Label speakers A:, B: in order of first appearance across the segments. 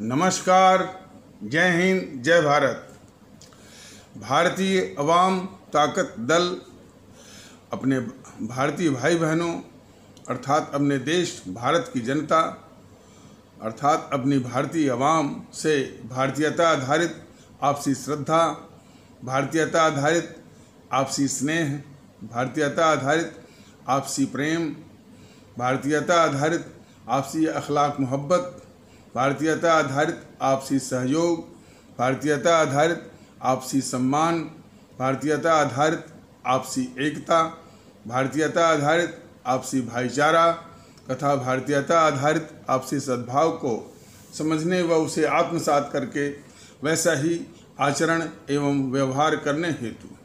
A: नमस्कार, जय हिंद, जय भारत। भारतीय अवाम ताकत दल अपने भारतीय भाई बहनों अर्थात अपने देश भारत की जनता अर्थात अपनी भारतीय अवाम से भारतीयता आधारित आपसी श्रद्धा, भारतीयता आधारित आपसी स्नेह, भारतीयता आधारित आपसी प्रेम, भारतीयता आधारित आपसी अखलाक मोहब्बत, भारतीयता आधारित आपसी सहयोग, भारतीयता आधारित आपसी सम्मान, भारतीयता आधारित आपसी एकता, भारतीयता आधारित आपसी भाईचारा तथा भारतीयता आधारित आपसी सद्भाव को समझने व उसे आत्मसात करके वैसा ही आचरण एवं व्यवहार करने हेतु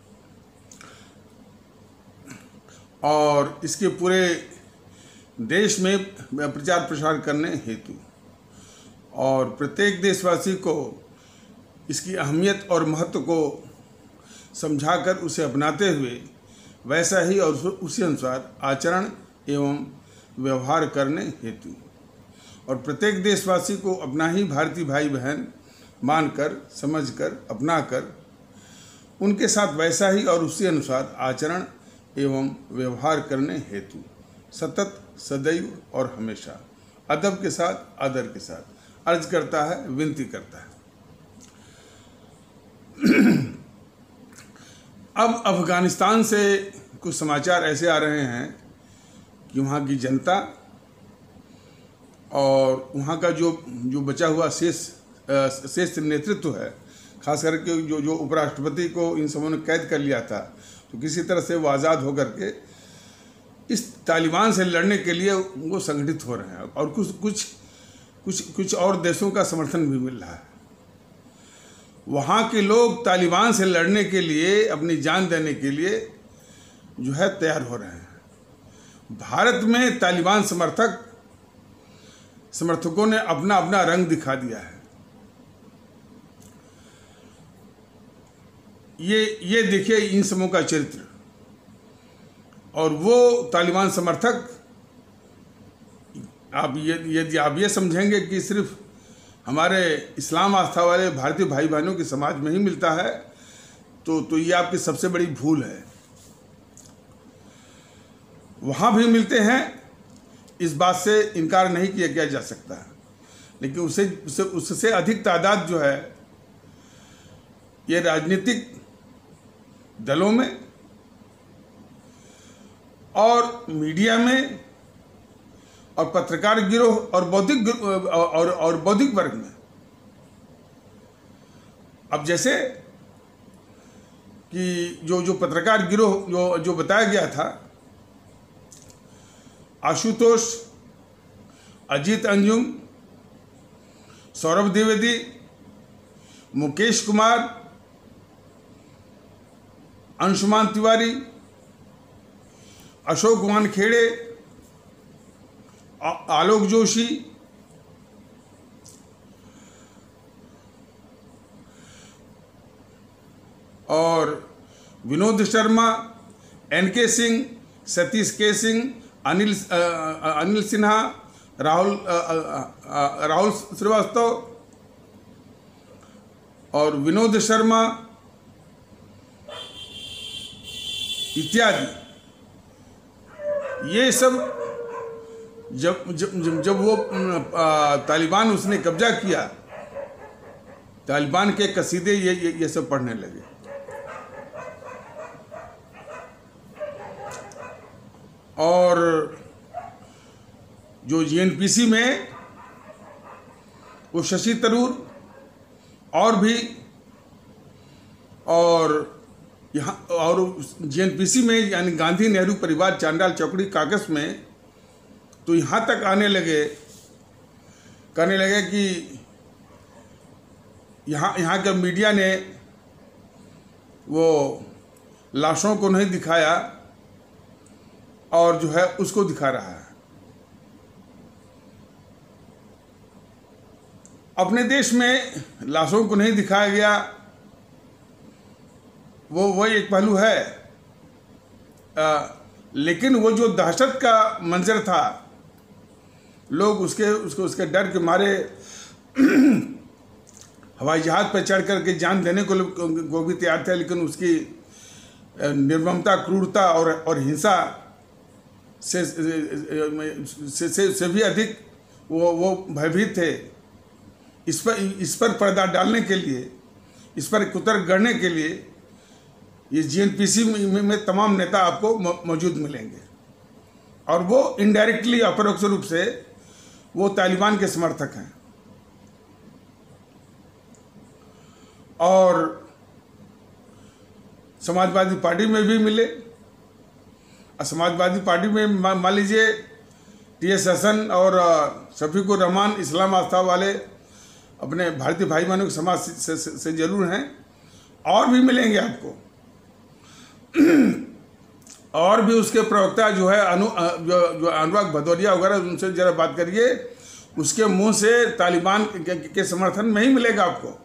A: और इसके पूरे देश में प्रचार प्रसार करने हेतु और प्रत्येक देशवासी को इसकी अहमियत और महत्व को समझाकर उसे अपनाते हुए वैसा ही और उसी अनुसार आचरण एवं व्यवहार करने हेतु और प्रत्येक देशवासी को अपना ही भारतीय भाई बहन मानकर, समझकर, अपनाकर उनके साथ वैसा ही और उसी अनुसार आचरण एवं व्यवहार करने हेतु सतत, सदैव और हमेशा अदब के साथ, आदर के साथ अर्ज करता है, विनती करता है। अब अफगानिस्तान से कुछ समाचार ऐसे आ रहे हैं कि वहाँ की जनता और वहाँ का जो बचा हुआ शेष नेतृत्व है, खास करके जो उपराष्ट्रपति को इन सबों ने कैद कर लिया था, तो किसी तरह से वो आज़ाद होकर के इस तालिबान से लड़ने के लिए वो संगठित हो रहे हैं और कुछ और देशों का समर्थन भी मिल रहा है। वहाँ के लोग तालिबान से लड़ने के लिए, अपनी जान देने के लिए जो है तैयार हो रहे हैं। भारत में तालिबान समर्थकों ने अपना अपना रंग दिखा दिया है। ये देखिए इन समूह का चरित्र। और वो तालिबान समर्थक आप ये समझेंगे कि सिर्फ हमारे इस्लाम आस्था वाले भारतीय भाई बहनों के समाज में ही मिलता है, तो ये आपकी सबसे बड़ी भूल है। वहाँ भी मिलते हैं, इस बात से इनकार नहीं किया जा सकता है, लेकिन उससे अधिक तादाद जो है ये राजनीतिक दलों में और मीडिया में और पत्रकार गिरोह और बौद्धिक वर्ग में। अब जैसे कि जो पत्रकार गिरोह जो बताया गया था, आशुतोष, अजीत अंजुम, सौरभ द्विवेदी, मुकेश कुमार, अंशुमान तिवारी, अशोक वानखेड़े, आलोक जोशी, और विनोद शर्मा, एनके सिंह, सतीश के सिंह, अनिल सिन्हा, राहुल श्रीवास्तव और विनोद शर्मा इत्यादि। ये सब जब वो तालिबान उसने कब्जा किया, तालिबान के कसीदे ये सब पढ़ने लगे। और जो जीएनपीसी में वो शशि थरूर और भी और यहाँ और जीएनपीसी में यानी गांधी नेहरू परिवार चांडाल चौकड़ी कागज में तो यहाँ तक कहने लगे कि यहाँ के मीडिया ने वो लाशों को नहीं दिखाया और जो है उसको दिखा रहा है। अपने देश में लाशों को नहीं दिखाया गया, वो एक पहलू है, लेकिन वो जो दहशत का मंजर था, लोग उसके डर के मारे हवाई जहाज़ पर चढ़ करके जान देने को भी तैयार थे, लेकिन उसकी निर्ममता, क्रूरता और हिंसा से भी अधिक वो भयभीत थे। इस पर पर्दा डालने के लिए, इस पर कुतर गढ़ने के लिए ये जीएनपीसी में तमाम नेता आपको मौजूद मिलेंगे, और वो इनडायरेक्टली, अपरोक्ष रूप से वो तालिबान के समर्थक हैं। और समाजवादी पार्टी में भी मिले। समाजवादी पार्टी में मान लीजिए टीएस हसन और शफीकुर रहमान इस्लाम आस्था वाले अपने भारतीय भाई बहनों के समाज से जरूर हैं, और भी मिलेंगे आपको। और भी उसके प्रवक्ता जो है जो अनुराग भदौरिया वगैरह, उनसे जरा बात करिए, उसके मुंह से तालिबान के समर्थन में ही मिलेगा आपको,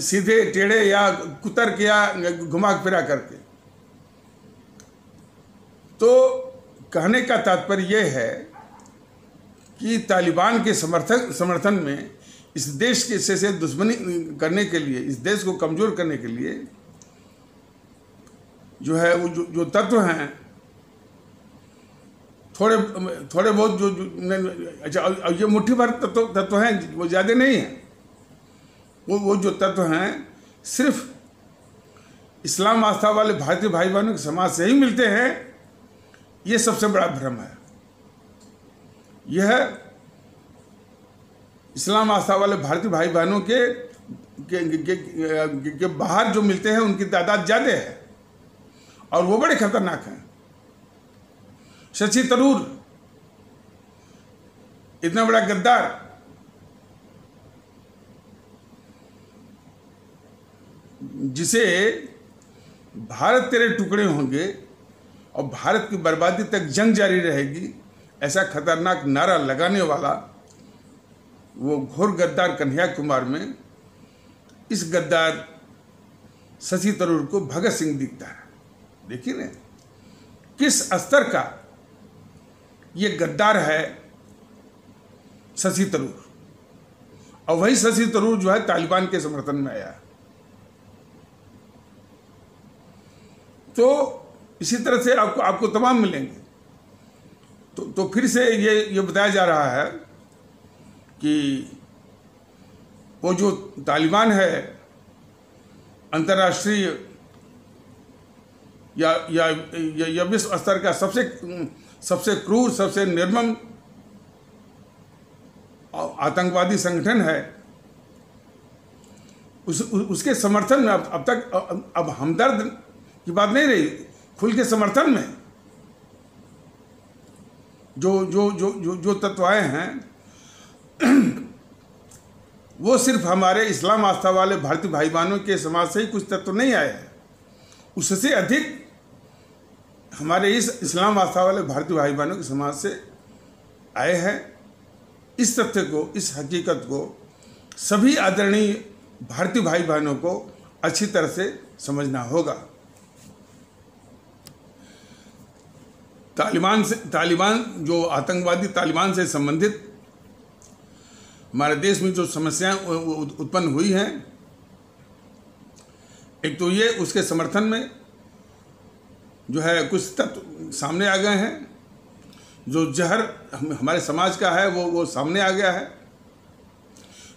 A: सीधे टेढ़े या कुतर के या घुमा फिरा करके। तो कहने का तात्पर्य यह है कि तालिबान के समर्थन में इस देश के से दुश्मनी करने के लिए, इस देश को कमज़ोर करने के लिए जो है वो जो तत्व हैं, थोड़े बहुत जो अच्छा, ये मुट्ठी भर तत्व हैं, वो ज़्यादा नहीं हैं। वो जो तत्व हैं सिर्फ इस्लाम आस्था वाले भारतीय भाई बहनों के समाज से ही मिलते हैं, ये सबसे बड़ा भ्रम है। यह इस्लाम आस्था वाले भारतीय भाई बहनों के बाहर जो मिलते हैं उनकी तादाद ज़्यादा है, और वो बड़े खतरनाक हैं। शशि थरूर इतना बड़ा गद्दार, जिसे भारत तेरे टुकड़े होंगे और भारत की बर्बादी तक जंग जारी रहेगी, ऐसा खतरनाक नारा लगाने वाला वो घोर गद्दार कन्हैया कुमार में इस गद्दार शशि थरूर को भगत सिंह दिखता है। देखिए ना किस स्तर का ये गद्दार है शशि थरूर, और वही शशि थरूर जो है तालिबान के समर्थन में आया। तो इसी तरह से आपको तमाम मिलेंगे। तो फिर से ये बताया जा रहा है कि वो जो तालिबान है अंतर्राष्ट्रीय या विश्व स्तर का सबसे क्रूर, सबसे निर्मम आतंकवादी संगठन है, उसके समर्थन में अब तक अब हमदर्द की बात नहीं रही, खुल के समर्थन में जो तत्व आए हैं वो सिर्फ हमारे इस्लाम आस्था वाले भारतीय भाई बहनों के समाज से ही कुछ तत्व नहीं आए हैं, उससे अधिक हमारे इस इस्लाम आस्था वाले भारतीय भाई बहनों के समाज से आए हैं। इस तथ्य को, इस हकीकत को सभी आदरणीय भारतीय भाई बहनों को अच्छी तरह से समझना होगा। तालिबान जो आतंकवादी तालिबान से संबंधित हमारे देश में जो समस्याएं उत्पन्न हुई हैं, एक तो ये उसके समर्थन में जो है कुछ तत्व सामने आ गए हैं, जो जहर हमारे समाज का है वो सामने आ गया है।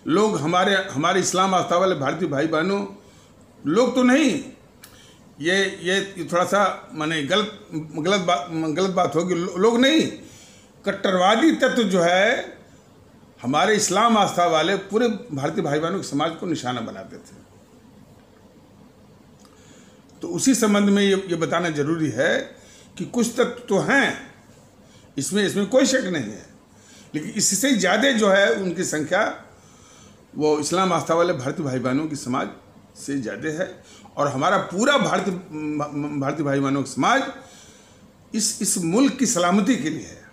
A: लोग हमारे इस्लाम आस्था वाले भारतीय भाई बहनों, लोग तो नहीं, ये थोड़ा सा माने गलत बात होगी, लोग नहीं, कट्टरवादी तत्व जो है हमारे इस्लाम आस्था वाले पूरे भारतीय भाई बहनों के समाज को निशाना बनाते थे। तो उसी संबंध में ये बताना जरूरी है कि कुछ तत्व तो हैं, इसमें कोई शक नहीं है, लेकिन इससे ज़्यादा जो है उनकी संख्या वो इस्लाम आस्था वाले भारतीय भाई बहनों की समाज से ज़्यादा है। और हमारा पूरा भारतीय भाई बहनों का समाज इस मुल्क की सलामती के लिए है।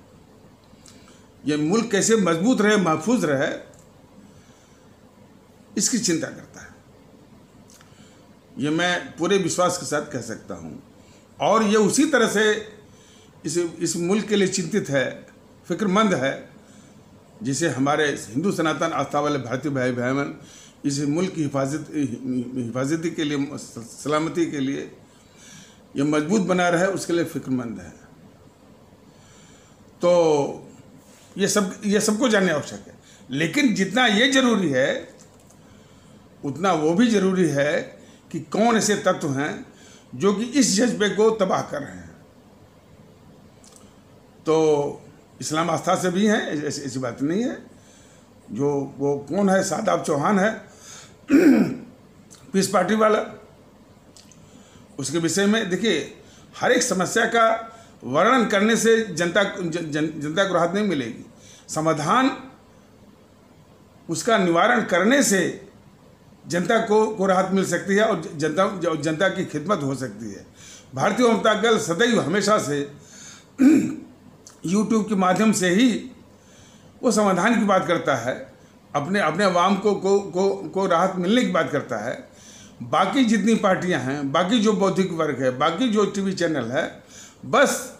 A: ये मुल्क कैसे मजबूत रहे, महफूज रहे, इसकी चिंता करता है। ये मैं पूरे विश्वास के साथ कह सकता हूँ। और ये उसी तरह से इस मुल्क के लिए चिंतित है, फिक्रमंद है, जिसे हमारे हिंदू सनातन आस्था वाले भारतीय भाई बहन इस मुल्क की हिफाजती के लिए, सलामती के लिए ये मजबूत बना रहे, उसके लिए फिक्रमंद है। तो ये सबको जानना आवश्यक है। लेकिन जितना ये जरूरी है उतना वो भी जरूरी है कि कौन ऐसे तत्व हैं जो कि इस जज्बे को तबाह कर रहे हैं। तो इस्लाम आस्था से भी हैं, ऐसी बात नहीं है। जो वो कौन है, शादाब चौहान है पीस पार्टी वाला, उसके विषय में देखिए, हर एक समस्या का वर्णन करने से जनता को राहत नहीं मिलेगी। समाधान, उसका निवारण करने से जनता को राहत मिल सकती है और जनता की खिदमत हो सकती है। भारतीय जनता दल सदैव हमेशा से यूट्यूब के माध्यम से ही वो समाधान की बात करता है, अपने अवाम को राहत मिलने की बात करता है। बाकी जितनी पार्टियां हैं, बाकी जो बौद्धिक वर्ग है, बाकी जो टीवी चैनल है, बस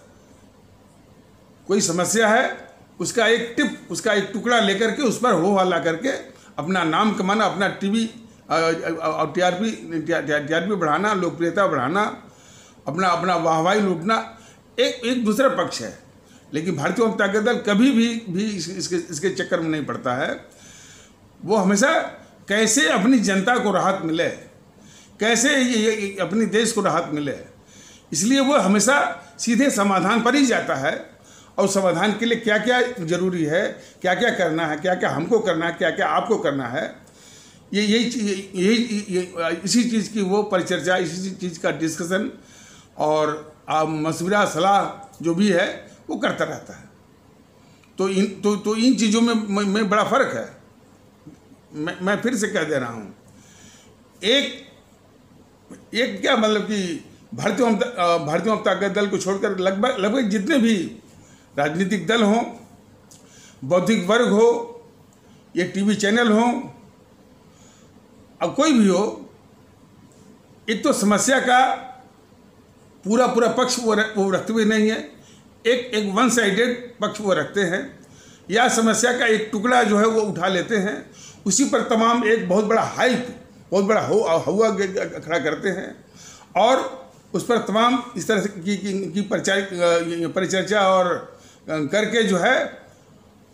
A: कोई समस्या है, उसका एक टिप, उसका एक टुकड़ा लेकर के उस पर हो हल्ला करके अपना नाम कमाना, अपना टीवी और टीआरपी बढ़ाना, लोकप्रियता बढ़ाना, अपना वाहवाही लूटना एक दूसरा पक्ष है। लेकिन भारतीय जनता दल कभी भी इसके चक्कर में नहीं पड़ता है। वो हमेशा कैसे अपनी जनता को राहत मिले, कैसे ये अपनी देश को राहत मिले, इसलिए वो हमेशा सीधे समाधान पर ही जाता है। और समाधान के लिए क्या क्या जरूरी है, क्या क्या करना है, क्या क्या हमको करना है, क्या क्या आपको करना है, इसी चीज़ की वो परिचर्चा, इसी चीज़ का डिस्कशन और मशवरा सलाह जो भी है वो करता रहता है। तो इन चीज़ों में बड़ा फर्क है। मैं फिर से कह दे रहा हूँ, एक क्या मतलब कि भारतीय जनता दल को छोड़कर लगभग जितने भी राजनीतिक दल हों, बौद्धिक वर्ग हो, ये टीवी चैनल हों, अब कोई भी हो, एक तो समस्या का पूरा पक्ष वो रखते हुए नहीं है, एक वन साइडेड पक्ष वो रखते हैं, या समस्या का एक टुकड़ा जो है वो उठा लेते हैं, उसी पर तमाम एक बहुत बड़ा हाइप, बहुत बड़ा हवा खड़ा करते हैं और उस पर तमाम इस तरह की परिचर्चा और करके जो है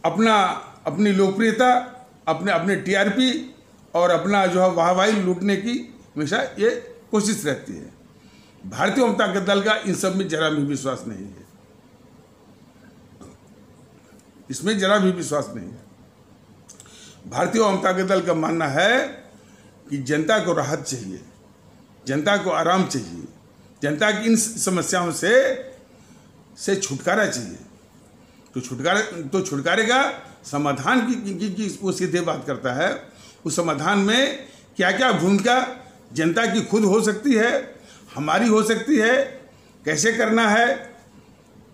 A: अपनी लोकप्रियता, अपने टीआरपी और अपना जो है वाहवाही लूटने की हमेशा ये कोशिश रहती है। भारतीय जनता दल का इन सब में जरा भी विश्वास नहीं है, इसमें जरा भी विश्वास नहीं है। भारतीय जनता दल का मानना है कि जनता को राहत चाहिए, जनता को आराम चाहिए, जनता की इन समस्याओं से छुटकारा चाहिए। तो छुटकारे का समाधान की वो सीधे बात करता है। उस समाधान में क्या क्या भूमिका जनता की खुद हो सकती है, हमारी हो सकती है, कैसे करना है,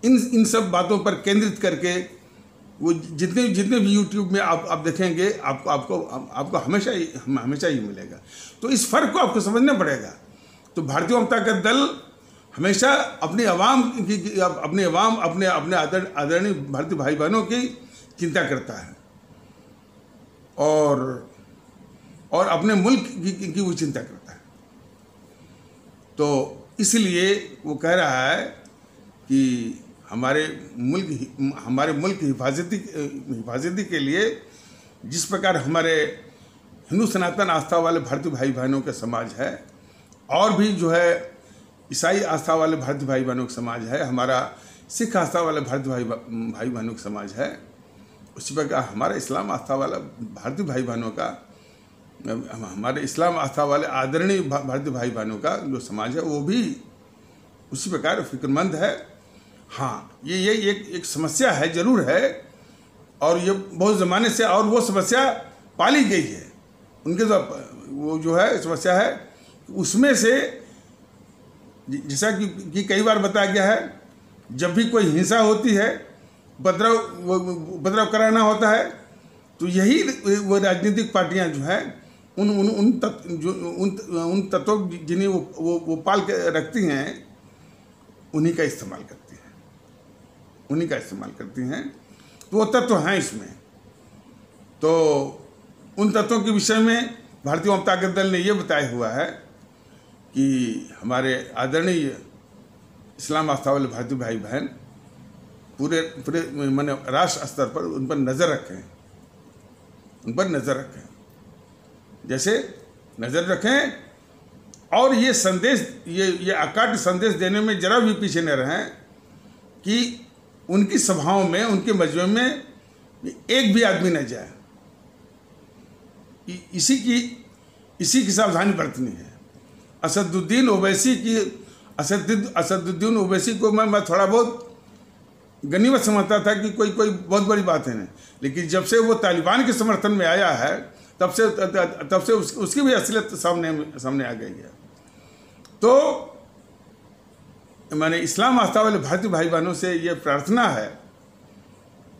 A: इन सब बातों पर केंद्रित करके वो जितने भी यूट्यूब में आप देखेंगे, आपको हमेशा ही मिलेगा। तो इस फर्क को आपको समझना पड़ेगा। तो भारतीय जनता दल हमेशा अपने आदरणीय भारतीय भाई बहनों की चिंता करता है और अपने मुल्क की वो चिंता करता है। तो इसलिए वो कह रहा है कि हमारे मुल्क की हिफाजती के लिए जिस प्रकार हमारे हिंदू सनातन आस्था वाले भारतीय भाई बहनों का समाज है, और भी जो है ईसाई आस्था वाले भारतीय भाई बहनों का समाज है, हमारा सिख आस्था वाले भारतीय भाई बहनों का समाज है, उसी प्रकार हमारा इस्लाम आस्था वाला भारतीय भाई बहनों का, हमारे इस्लाम आस्था वाले आदरणीय भारतीय भाई बहनों का जो समाज है वो भी उसी प्रकार फिक्रमंद है। हाँ, ये एक समस्या है, जरूर है, और ये बहुत ज़माने से और वो समस्या पाली गई है। उनके जो वो जो है समस्या है, उसमें से जैसा कि कई बार बताया गया है, जब भी कोई हिंसा होती है, उपद्रव कराना होता है, तो यही वो राजनीतिक पार्टियां जो है उन तत्वों जिन्हें वो पाल के रखती हैं, उन्हीं का इस्तेमाल करती हैं। तो वो तत्व हैं इसमें। तो उन तत्वों के विषय में भारतीय वाम ताकत दल ने ये बताया हुआ है कि हमारे आदरणीय इस्लाम आस्था वाले भारतीय भाई बहन पूरे पूरे माने राष्ट्र स्तर पर उन पर नज़र रखें, उन पर नज़र रखें, जैसे नज़र रखें। और ये संदेश, ये अकाट्य संदेश देने में जरा भी पीछे न रहें कि उनकी सभाओं में, उनके मजमे में एक भी आदमी न जाए। इसी की सावधानी बरतनी है। असदुद्दीन ओवैसी को मैं थोड़ा बहुत गनीमत समझता था कि कोई बहुत बड़ी बात है नहीं, लेकिन जब से वो तालिबान के समर्थन में आया है तब से उसकी भी असलियत सामने आ गई है। तो मैंने इस्लाम आस्था वाले भारतीय भाई बहनों से ये प्रार्थना है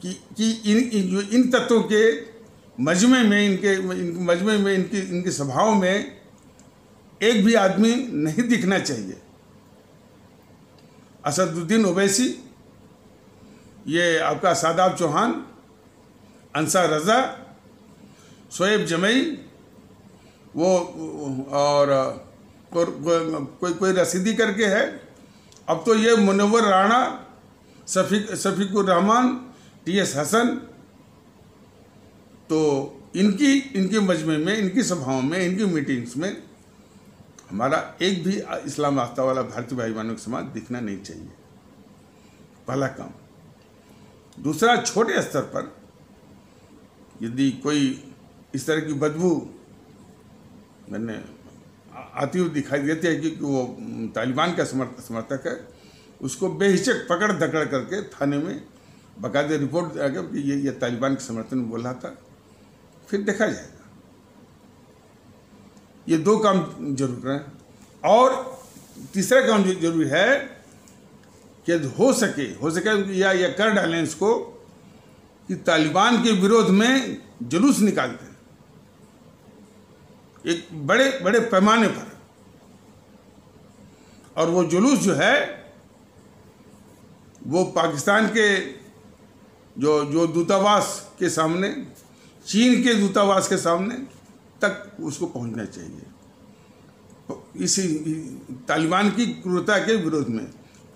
A: कि इन तत्वों के मजमे में, इनकी सभाओं में एक भी आदमी नहीं दिखना चाहिए। असदुद्दीन ओवैसी, ये आपका सादाब चौहान, अंसार रज़ा, शोएब जमई, वो और कोई रसीदी करके है। अब तो ये मुनव्वर राणा, शफीकुर रहमान, टीएस हसन, तो इनके मजमे में, इनकी सभाओं में, इनकी मीटिंग्स में हमारा एक भी इस्लाम आस्था वाला भारतीय भाई बहनों के समाज दिखना नहीं चाहिए, पहला काम। दूसरा, छोटे स्तर पर यदि कोई इस तरह की बदबू मैंने आती हुई दिखाई देती है कि वो तालिबान का समर्थक है, उसको बेहिचक पकड़ धकड़ करके थाने में बाकायदे रिपोर्ट आ गया कि ये तालिबान के समर्थन में बोल रहा था, फिर देखा जाएगा। ये दो काम जरूर करें। और तीसरा काम जरूरी है कि हो सके या कर डालें इसको कि तालिबान के विरोध में जुलूस निकालते हैं एक बड़े बड़े पैमाने पर, और वो जुलूस जो है वो पाकिस्तान के जो दूतावास के सामने, चीन के दूतावास के सामने तक उसको पहुंचना चाहिए, इसी तालिबान की क्रूरता के विरोध में।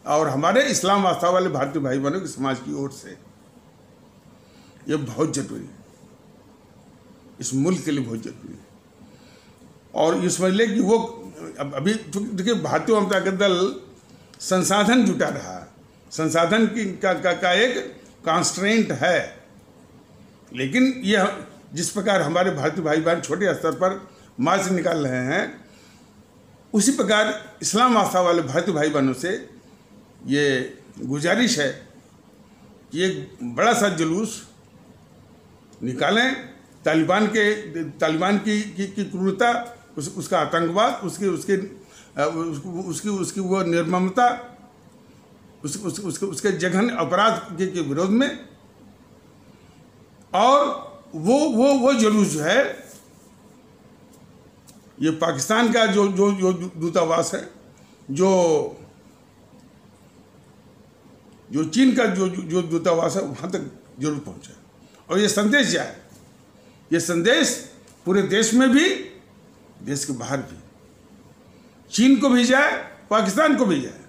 A: और हमारे इस्लाम आस्था वाले भारतीय भाई बहनों के समाज की ओर से ये बहुत जरूरी है, इस मुल्क के लिए बहुत जरूरी है। और ये समझ लें कि वो अभी देखिए भारतीय वाम ताकत दल संसाधन जुटा रहा है, संसाधन का एक कॉन्स्ट्रेंट है, लेकिन ये जिस प्रकार हमारे भारतीय भाई बहन छोटे स्तर पर मार्च निकाल रहे हैं, उसी प्रकार इस्लाम आस्था वाले भारतीय भाई बहनों से ये गुजारिश है कि एक बड़ा सा जुलूस निकालें, तालिबान की क्रूरता, उसका आतंकवाद, उसकी वो निर्ममता, उसके जघन्य अपराध के विरोध में। और वो जुलूस जो है, ये पाकिस्तान का जो दूतावास है, जो चीन का जो दूतावास है, वहाँ तक जरूर पहुँचे और ये संदेश जाए, ये संदेश पूरे देश में भी, देश के बाहर भी, चीन को भी जाए, पाकिस्तान को भी जाए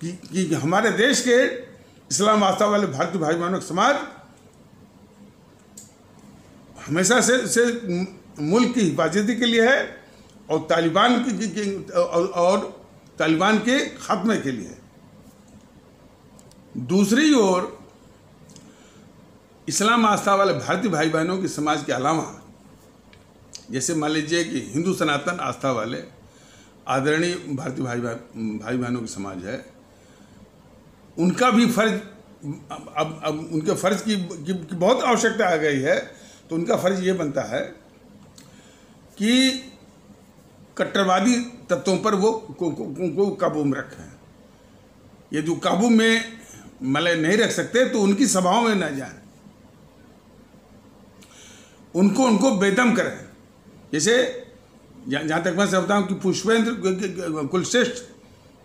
A: कि हमारे देश के इस्लाम आस्था वाले भारतीय भाई बहनों का समाज हमेशा से मुल्क की हिफाजती के लिए है और तालिबान के खात्मे के लिए है। दूसरी ओर इस्लाम आस्था वाले भारतीय भाई बहनों के समाज के अलावा, जैसे मान लीजिए कि हिंदू सनातन आस्था वाले आदरणीय भारतीय भाई बहनों के समाज है, उनका भी फर्ज अब उनके फर्ज की बहुत आवश्यकता आ गई है, तो उनका फर्ज ये बनता है कि कट्टरवादी तत्वों पर वो को काबू में रखें। ये जो काबू में मतलब नहीं रख सकते तो उनकी सभाओं में न जाएं, उनको बेदम करें। जैसे जहाँ तक मैं समझता हूँ कि पुष्पेंद्र कुलश्रेष्ठ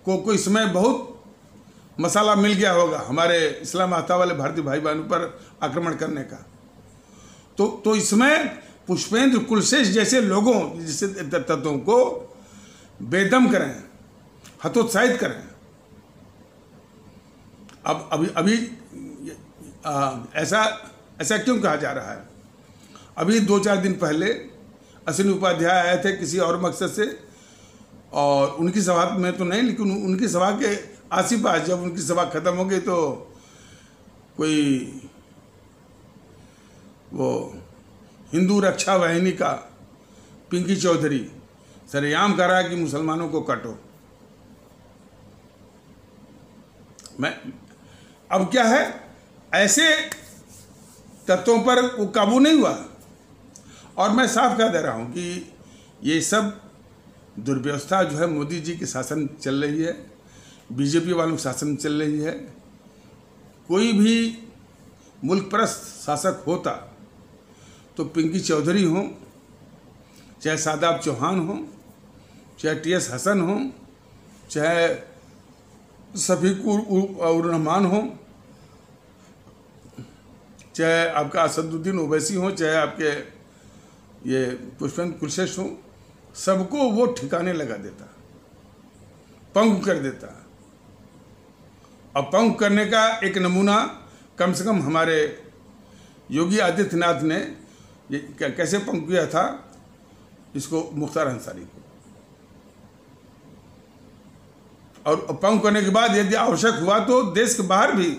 A: को कोई समय बहुत मसाला मिल गया होगा हमारे इस्लाम आस्था वाले भारतीय भाई बहनों पर आक्रमण करने का, तो इसमें पुष्पेंद्र कुलशेष जैसे लोगों, जैसे तत्वों को बेदम करें, हतोत्साहित करें। अब अभी ऐसा क्यों कहा जा रहा है? अभी 2-4 दिन पहले अश्विनी उपाध्याय आए थे किसी और मकसद से, और उनकी सभा में तो नहीं, लेकिन उनकी सभा के आस-पास जब उनकी सभा खत्म हो गई तो कोई वो हिंदू रक्षा वाहिनी का पिंकी चौधरी सरेआम कर रहा है कि मुसलमानों को काटो। अब क्या है, ऐसे तत्वों पर वो काबू नहीं हुआ। और मैं साफ कह दे रहा हूँ कि ये सब दुर्व्यवस्था जो है मोदी जी के शासन चल रही है, बीजेपी वालों के शासन चल रही है। कोई भी मुल्क परस्त शासक होता तो पिंकी चौधरी हो, चाहे शादाब चौहान हो, चाहे टीएस हसन हो, चाहे शफीकुर रहमान हो, चाहे आपका असदुद्दीन ओवैसी हो, चाहे आपके ये पुष्पेंद्र कुलशेष हो, सबको वो ठिकाने लगा देता, पंग कर देता। अब पंग करने का एक नमूना कम से कम हमारे योगी आदित्यनाथ ने ये कैसे पंग किया था इसको, मुख्तार अंसारी को। और पंग करने के बाद यदि आवश्यक हुआ तो देश के बाहर भी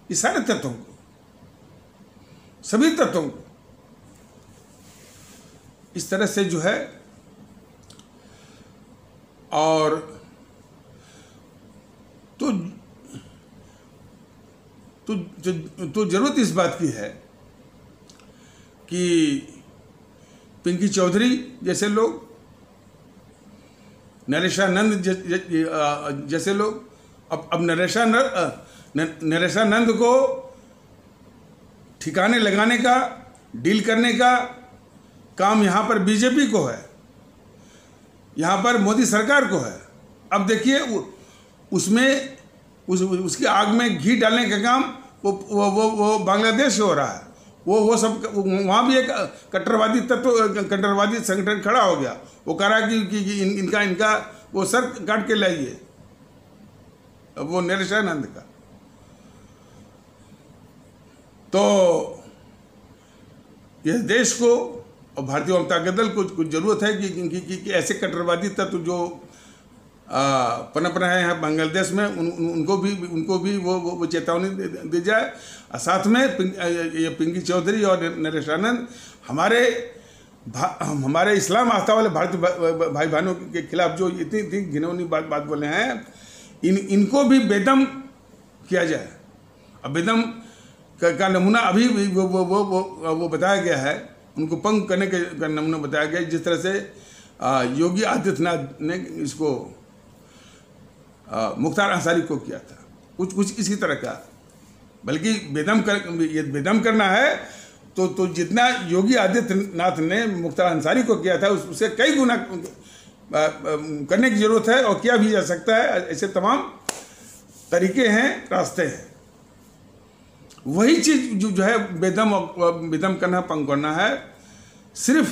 A: इस सारे तत्वों को, सभी तत्वों को इस तरह से जो है, और तो जरूरत इस बात की है कि पिंकी चौधरी जैसे लोग, नरेशानंद जैसे लोग, अब नरेशानंद को ठिकाने लगाने का, डील करने का काम यहाँ पर बीजेपी को है, यहाँ पर मोदी सरकार को है। अब देखिए उसमें उसकी आग में घी डालने का काम वो बांग्लादेश से हो रहा है। वो सब वहाँ भी एक कट्टरवादी तत्व, कट्टरवादी संगठन खड़ा हो गया। वो कह रहा है कि इनका वो सर काट के लाइए, वो नरेशानंद का। तो यह देश को और भारतीय जनता दल को कुछ जरूरत है कि ऐसे कट्टरवादी तत्व जो पनप रहे हैं बांग्लादेश में, उनको भी वो चेतावनी दी जाए। और साथ में ये पिंकी चौधरी और नरेशानंद हमारे इस्लाम आस्था वाले भारतीय भाई बहनों के खिलाफ जो इतनी घिनौनी बात बोले हैं, इनको भी बेदम किया जाए। अब बेदम का नमूना अभी वो बताया गया है, उनको पंग करने का नमूना बताया गया, जिस तरह से योगी आदित्यनाथ ने इसको मुख्तार अंसारी को किया था, कुछ इसी तरह का। बल्कि बेदम करना है तो जितना योगी आदित्यनाथ ने मुख्तार अंसारी को किया था उससे कई गुना करने की जरूरत है, और किया भी जा सकता है। ऐसे तमाम तरीके हैं, रास्ते हैं। वही चीज जो है बेदम करना, पंग करना है। सिर्फ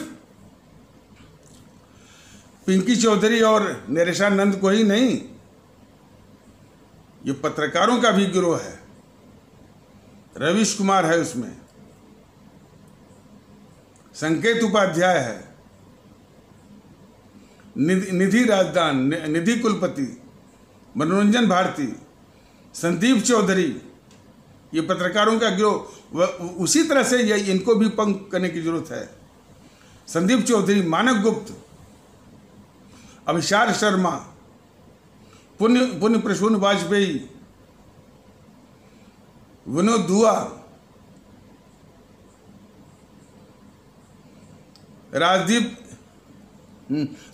A: पिंकी चौधरी और नरेशानंद को ही नहीं, ये पत्रकारों का भी गिरोह है। रवीश कुमार है उसमें, संकेत उपाध्याय है, निधि राजदान, निधि कुलपति, मनोरंजन भारती, संदीप चौधरी, ये पत्रकारों का गिरोह। उसी तरह से इनको भी पंग करने की जरूरत है। संदीप चौधरी, मानक गुप्त, अभिषार शर्मा, पुण्य प्रसून वाजपेयी, विनोद दुआ,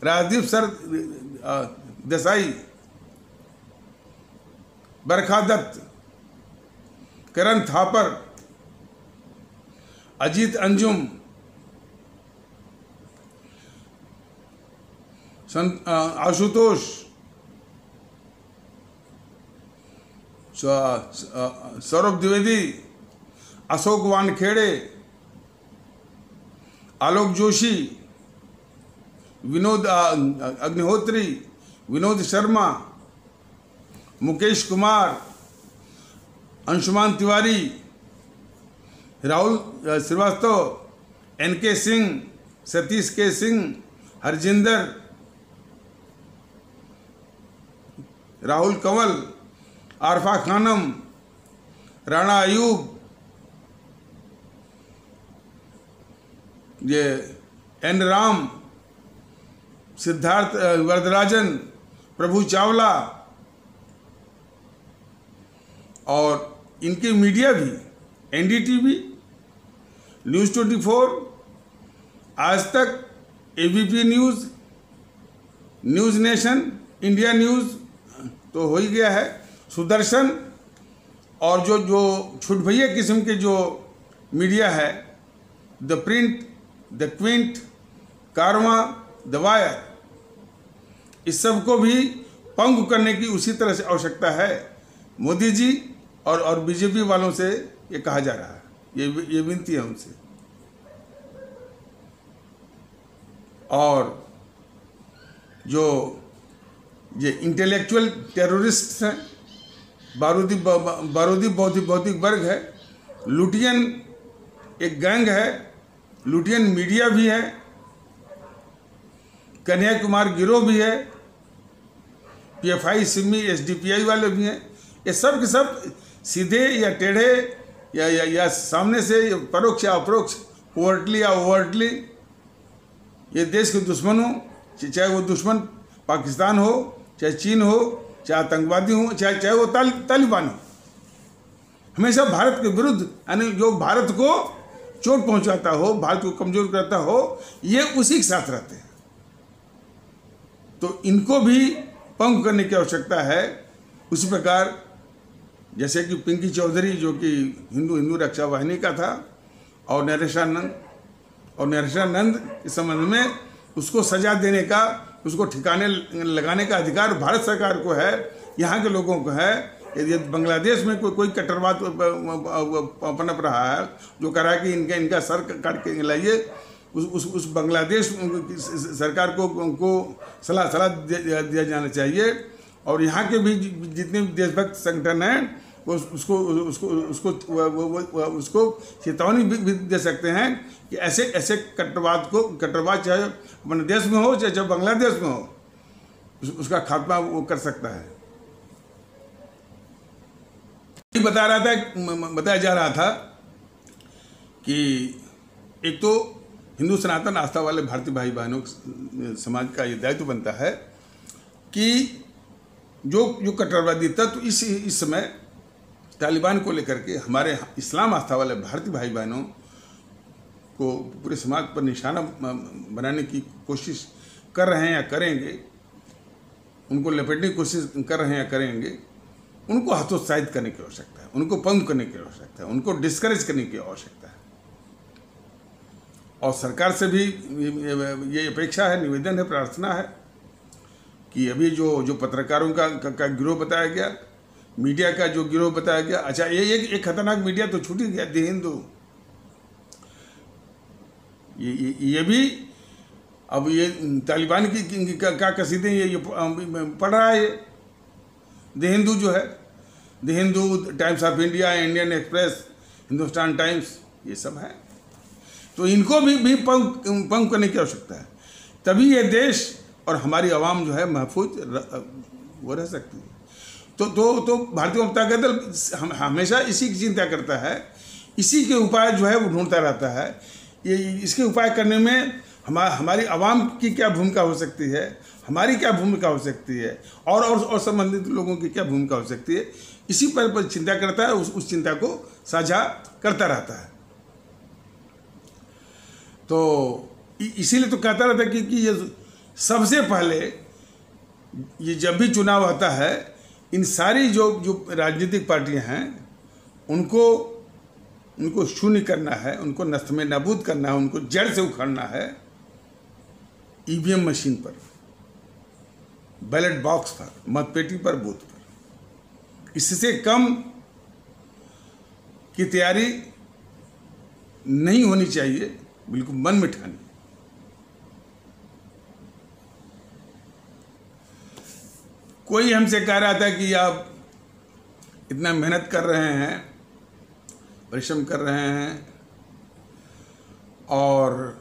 A: राजदीप सर देसाई, बरखा दत्त, करण थापर, अजीत अंजुम, आशुतोष, सौरभ द्विवेदी, अशोक वानखेड़े, आलोक जोशी, विनोद अग्निहोत्री, विनोद शर्मा, मुकेश कुमार, अंशुमान तिवारी, राहुल श्रीवास्तव, NK सिंह, सतीश के सिंह, हरजिंदर, राहुल कंवल, आरफा खानम, राणा अयूब, ये N राम, सिद्धार्थ वरदराजन, प्रभु चावला, और इनके मीडिया भी NDTV, न्यूज़ 24, आज तक, ABP news, news nation, India news तो हो ही गया है, सुदर्शन, और जो छुट भैया किस्म के जो मीडिया है, द प्रिंट, द क्विंट, कारवा, द वायर, इस सब को भी पंगु करने की उसी तरह से आवश्यकता है। मोदी जी और बीजेपी वालों से ये कहा जा रहा है, ये विनती है उनसे। और जो ये इंटेलेक्चुअल टेररिस्ट हैं, बारूदी बौद्धिक वर्ग है, लुटियन एक गैंग है, लुटियन मीडिया भी है, कन्हैया कुमार गिरोह भी है, PFI सिमी SDPI वाले भी हैं। ये सब के सब सीधे या टेढ़े या सामने से परोक्ष या अपरोक्ष, ओवरटली या ओवरटली ये देश के दुश्मन हो, चाहे वो दुश्मन पाकिस्तान हो, चाहे चीन हो, चाहे आतंकवादी हो, चाहे वो तालिबान हो, हमेशा भारत के विरुद्ध, यानी जो भारत को चोट पहुंचाता हो, भारत को कमजोर करता हो, ये उसी के साथ रहते हैं। तो इनको भी पंग करने की आवश्यकता है। उसी प्रकार जैसे कि पिंकी चौधरी, जो कि हिंदू रक्षा वाहिनी का था, और नरेशानंद के संबंध में उसको सजा देने का, उसको ठिकाने लगाने का अधिकार भारत सरकार को है, यहाँ के लोगों को है। यदि बांग्लादेश में कोई कट्टरवाद पनप रहा है, जो कह रहा है कि इनका सर काट के लाइए, उस बांग्लादेश सरकार को सलाह दिया जाना चाहिए। और यहाँ के भी जितने भी देशभक्त संगठन हैं उसको चेतावनी भी दे सकते हैं कि ऐसे कट्टरवाद चाहे अपने देश में हो चाहे बांग्लादेश में हो, उसका खात्मा वो कर सकता है। बताया जा रहा था कि एक तो हिंदू सनातन आस्था वाले भारतीय भाई बहनों समाज का ये दायित्व बनता है कि जो कट्टरवादी तत्व इस समय तालिबान को लेकर के हमारे इस्लाम आस्था वाले भारतीय भाई बहनों को पूरे समाज पर निशाना बनाने की कोशिश कर रहे हैं या करेंगे, उनको लपेटने की कोशिश कर रहे हैं या करेंगे, उनको हतोत्साहित करने की आवश्यकता है, उनको पंग करने की आवश्यकता है, उनको डिस्करेज करने की आवश्यकता है। और सरकार से भी ये अपेक्षा है, निवेदन है, प्रार्थना है कि अभी जो पत्रकारों का गिरोह बताया गया, मीडिया का जो गिरोह बताया गया, अच्छा ये खतरनाक मीडिया तो छूट ही गया, द हिंदू, ये भी अब ये तालिबान का कसीदे ये पढ़ रहा है। ये द हिंदू जो है, the Hindu, times of India, Indian express, Hindustan times, ये सब है। तो इनको भी पंग करने की आवश्यकता है, तभी ये देश और हमारी आवाम जो है महफूज वो रह सकती है। तो भारतीय जनता दल हमेशा इसी की चिंता करता है, इसी के उपाय जो है वो ढूंढता रहता है। ये इसके उपाय करने में हमारी आवाम की क्या भूमिका हो सकती है, हमारी क्या भूमिका हो सकती है, और संबंधित लोगों की क्या भूमिका हो सकती है, इसी पर चिंता करता है, उस चिंता को साझा करता रहता है। तो इसीलिए तो कहता रहता है कि ये सबसे पहले ये जब भी चुनाव आता है, इन सारी जो राजनीतिक पार्टियां हैं उनको शून्य करना है, उनको नस्त में नाबूद करना है, उनको जड़ से उखाड़ना है। EVM मशीन पर, बैलेट बॉक्स पर, मतपेटी पर, बूथ पर, इससे कम की तैयारी नहीं होनी चाहिए। बिल्कुल मन में ठानी। कोई हमसे कह रहा था कि आप इतना मेहनत कर रहे हैं, परिश्रम कर रहे हैं और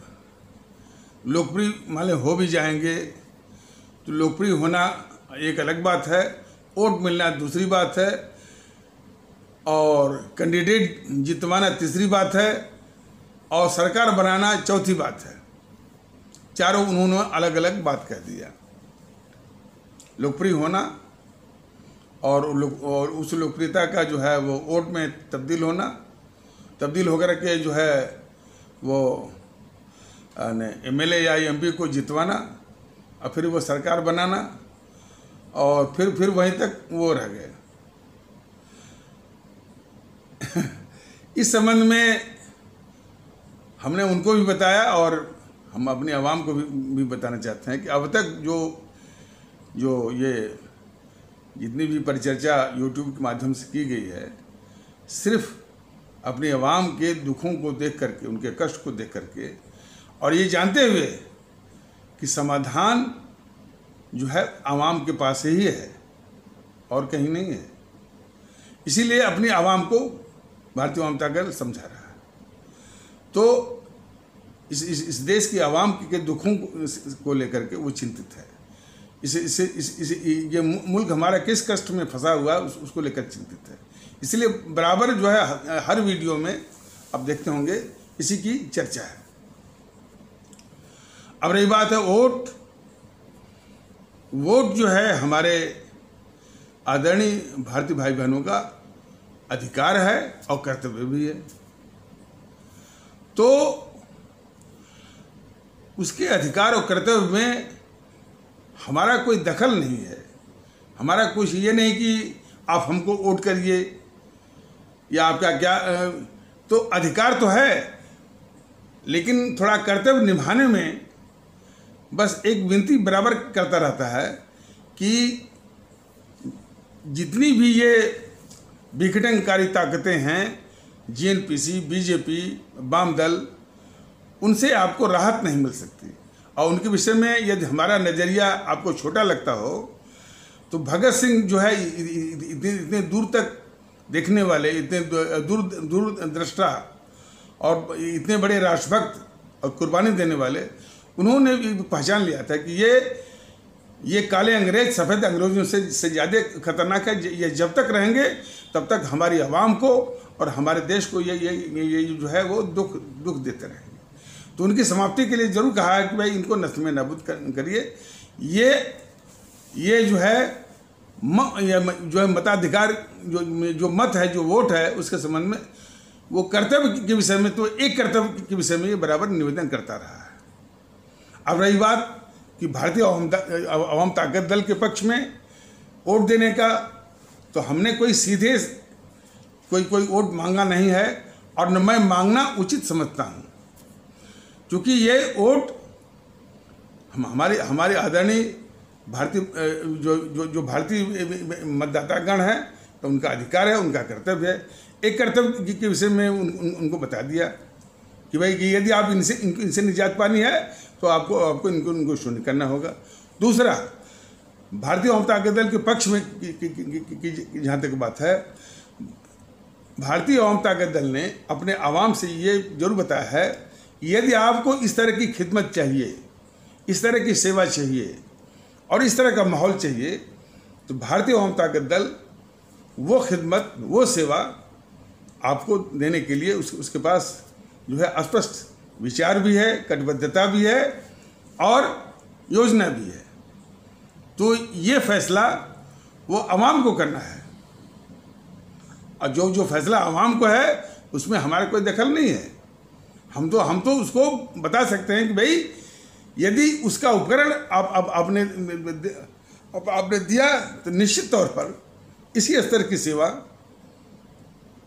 A: लोकप्रिय मान लो हो भी जाएंगे, तो लोकप्रिय होना एक अलग बात है, वोट मिलना दूसरी बात है, और कैंडिडेट जितवाना तीसरी बात है, और सरकार बनाना चौथी बात है। चारों उन्होंने अलग अलग बात कह दिया। लोकप्रिय होना और उस लोकप्रियता का जो है वो वोट में तब्दील होना, तब्दील होकर के जो है वो एमएलए या एमपी को जितवाना और फिर वो सरकार बनाना, और फिर वहीं तक वो रह गए। इस संबंध में हमने उनको भी बताया और हम अपनी आवाम को भी बताना चाहते हैं कि अब तक जो ये जितनी भी परिचर्चा यूट्यूब के माध्यम से की गई है, सिर्फ अपनी आवाम के दुखों को देख करके, उनके कष्ट को देख करके, और ये जानते हुए कि समाधान जो है आवाम के पास ही है और कहीं नहीं है। इसीलिए अपनी आवाम को भारतीय जनता दल समझा रहा है। तो इस देश की आवाम के दुखों को लेकर के वो चिंतित है। ये मुल्क हमारा किस कष्ट में फंसा हुआ है उसको लेकर चिंतित है। इसलिए बराबर जो है हर वीडियो में आप देखते होंगे इसी की चर्चा है। अब रही बात है वोट जो है हमारे आदरणीय भारतीय भाई बहनों का अधिकार है और कर्तव्य भी है। तो उसके अधिकार और कर्तव्य में हमारा कोई दखल नहीं है। हमारा कुछ ये नहीं कि आप हमको वोट करिए या आपका क्या, तो अधिकार तो है, लेकिन थोड़ा कर्तव्य निभाने में बस एक विनती बराबर करता रहता है कि जितनी भी ये विघटनकारी ताकतें हैं, जीएनपीसी, बीजेपी, वाम दल, उनसे आपको राहत नहीं मिल सकती। और उनके विषय में यदि हमारा नज़रिया आपको छोटा लगता हो तो भगत सिंह जो है इतने दूर तक देखने वाले, इतने दूरदृष्टा और इतने बड़े राष्ट्रभक्त और कुर्बानी देने वाले, उन्होंने पहचान लिया था कि ये काले अंग्रेज सफ़ेद अंग्रेजों से ज़्यादा खतरनाक है। ये जब तक रहेंगे तब तक हमारी आवाम को और हमारे देश को ये जो है वो दुख देते रहेंगे। तो उनकी समाप्ति के लिए जरूर कहा है कि भाई इनको नस्ल में नाबूद करिए। ये जो है मताधिकार जो मत है, जो वोट है, उसके संबंध में वो कर्तव्य के विषय में, तो एक कर्तव्य के विषय में ये बराबर निवेदन करता रहा है। अब रही बात कि भारतीय अवाम ताकत दल के पक्ष में वोट देने का, तो हमने कोई सीधे कोई वोट मांगा नहीं है और न मैं मांगना उचित समझता हूँ, क्योंकि ये वोट हमारे आदरणीय भारतीय जो भारतीय मतदातागण हैं, तो उनका अधिकार है, उनका कर्तव्य है। एक कर्तव्य के विषय में उनको बता दिया कि भाई कि यदि आप इनसे निजात पानी है तो आपको इनको शून्य करना होगा। दूसरा, भारतीय जनता दल के पक्ष में जहाँ तक बात है, भारतीय जनता दल ने अपने आवाम से ये जरूर बताया है कि यदि आपको इस तरह की खिदमत चाहिए, इस तरह की सेवा चाहिए और इस तरह का माहौल चाहिए, तो भारतीय जनता दल वो खिदमत, वो सेवा आपको देने के लिए उसके पास जो है स्पष्ट विचार भी है, कटिबद्धता भी है और योजना भी है। तो ये फैसला वो आवाम को करना है, और जो फैसला आवाम को है उसमें हमारा कोई दखल नहीं है। हम तो उसको बता सकते हैं कि भाई यदि उसका उपकरण आपने दिया तो निश्चित तौर पर इसी स्तर की सेवा,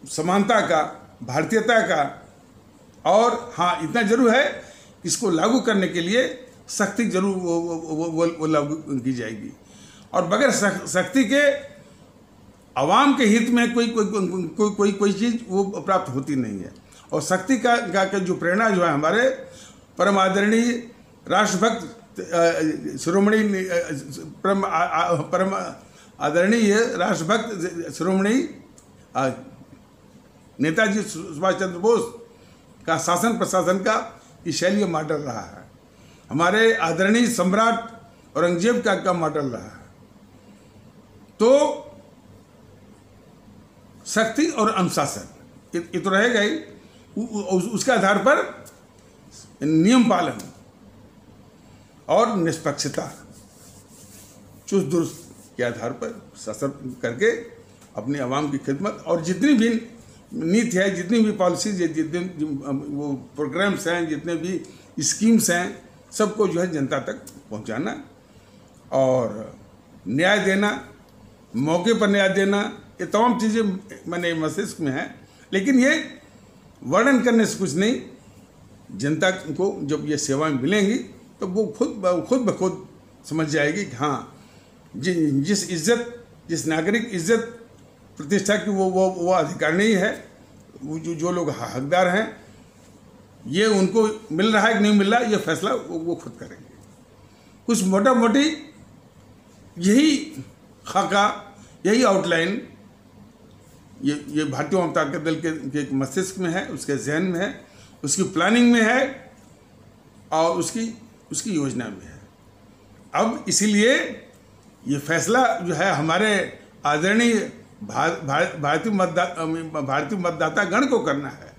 A: समानता का, भारतीयता का, और हाँ इतना जरूर है कि इसको लागू करने के लिए सख्ती जरूर वो लागू की जाएगी, और बगैर सख्ती के आवाम के हित में कोई चीज़ वो प्राप्त होती नहीं है। और शक्ति का जो प्रेरणा जो है हमारे परम आदरणीय राष्ट्रभक्त शिरोमणि परम आदरणीय राष्ट्रभक्त शिरोमणि नेताजी सुभाष चंद्र बोस का शासन प्रशासन का ये शैली मॉडल रहा है। हमारे आदरणीय सम्राट औरंगजेब का मॉडल रहा है। तो शक्ति और अनुशासन ये तो रहेगा ही, उसके आधार पर नियम पालन और निष्पक्षता चुस्त दुरुस्त के आधार पर शासन करके अपनी आवाम की खिदमत और जितनी भी नीति है, जितनी भी पॉलिसीज है, जितने वो प्रोग्राम्स हैं, जितने भी स्कीम्स हैं, सबको जो है जनता तक पहुंचाना और न्याय देना, मौके पर न्याय देना, ये तमाम चीज़ें मैंने मस्तिष्क में है। लेकिन ये वर्णन करने से कुछ नहीं, जनता को जब ये सेवाएं मिलेंगी तो वो खुद ब खुद समझ जाएगी कि हाँ, जिस इज्जत, जिस नागरिक इज्जत प्रतिष्ठा की वो अधिकारिणी है, वो जो लोग हकदार हैं, ये उनको मिल रहा है कि नहीं मिल रहा, ये फैसला वो खुद करेंगे। कुछ मोटा मोटी यही खाका, यही आउटलाइन ये भारतीय जनता दल के मस्तिष्क में है, उसके जहन में है, उसकी प्लानिंग में है और उसकी योजना में है। अब इसीलिए ये फैसला जो है हमारे आदरणीय भारतीय मतदाता गण को करना है।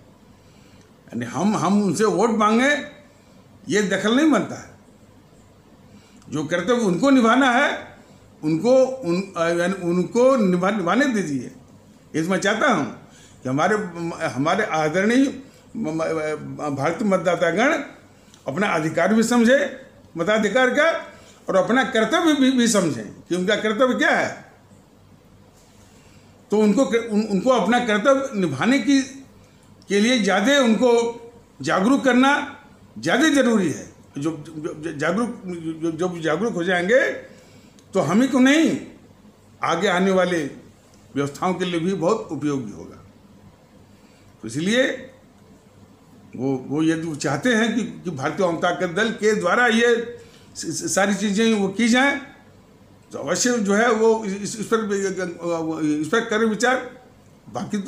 A: यानी हम उनसे वोट मांगे, ये दखल नहीं बनता है। जो कर्तव्य उनको निभाना है, उनको निभाने दीजिए। इसमें मैं चाहता हूँ कि हमारे आदरणीय भारतीय मतदातागण अपना अधिकार भी समझे मताधिकार का, और अपना कर्तव्य भी समझें कि उनका कर्तव्य क्या है। तो उनको अपना कर्तव्य निभाने के लिए ज़्यादा उनको जागरूक करना ज़्यादा जरूरी है। जब जागरूक हो जाएंगे तो हम ही को नहीं, आगे आने वाले व्यवस्थाओं के लिए भी बहुत उपयोगी होगा। तो इसलिए वो यदि चाहते हैं कि भारतीय जनता दल के द्वारा ये सारी चीज़ें वो की जाएं, तो अवश्य जो है वो इस पर करें विचार। बाकी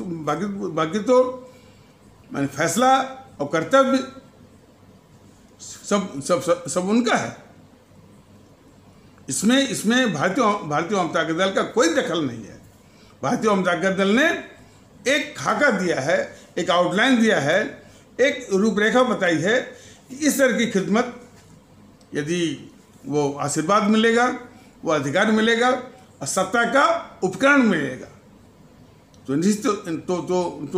A: तो मैंने फैसला और कर्तव्य सब उनका है। इसमें भारतीय जनता दल का कोई दखल नहीं है। भारतीय जनता दल ने एक खाका दिया है, एक आउटलाइन दिया है, एक रूपरेखा बताई है कि इस तरह की खिदमत, यदि वो आशीर्वाद मिलेगा, वो अधिकार मिलेगा और सत्ता का उपकरण मिलेगा, तो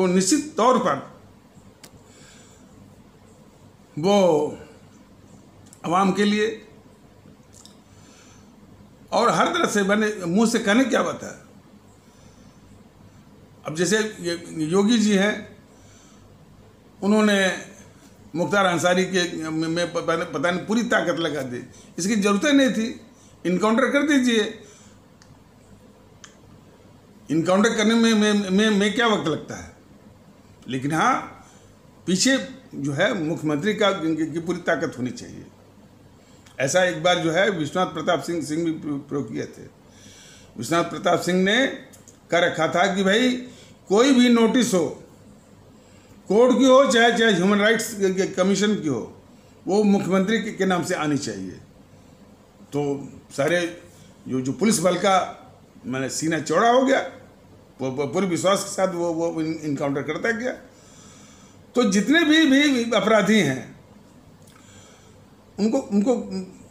A: निश्चित तौर पर वो आवाम के लिए और हर तरह से, मैंने मुंह से कहने क्या बात है। अब जैसे योगी जी हैं, उन्होंने मुख्तार अंसारी के में पता नहीं पूरी ताकत लगा दी। इसकी ज़रूरत नहीं थी, इनकाउंटर कर दीजिए। इनकाउंटर करने में क्या वक्त लगता है। लेकिन हाँ, पीछे जो है मुख्यमंत्री की पूरी ताकत होनी चाहिए। ऐसा एक बार जो है विश्वनाथ प्रताप सिंह भी प्रयोग किए थे। विश्वनाथ प्रताप सिंह ने कर रखा था कि भाई कोई भी नोटिस हो, कोर्ट की हो चाहे ह्यूमन राइट्स कमीशन की हो, वो मुख्यमंत्री के नाम से आनी चाहिए। तो सारे जो पुलिस बल का मैंने सीना चौड़ा हो गया, पूरे विश्वास के साथ वो इनकाउंटर करता गया। तो जितने भी अपराधी हैं, उनको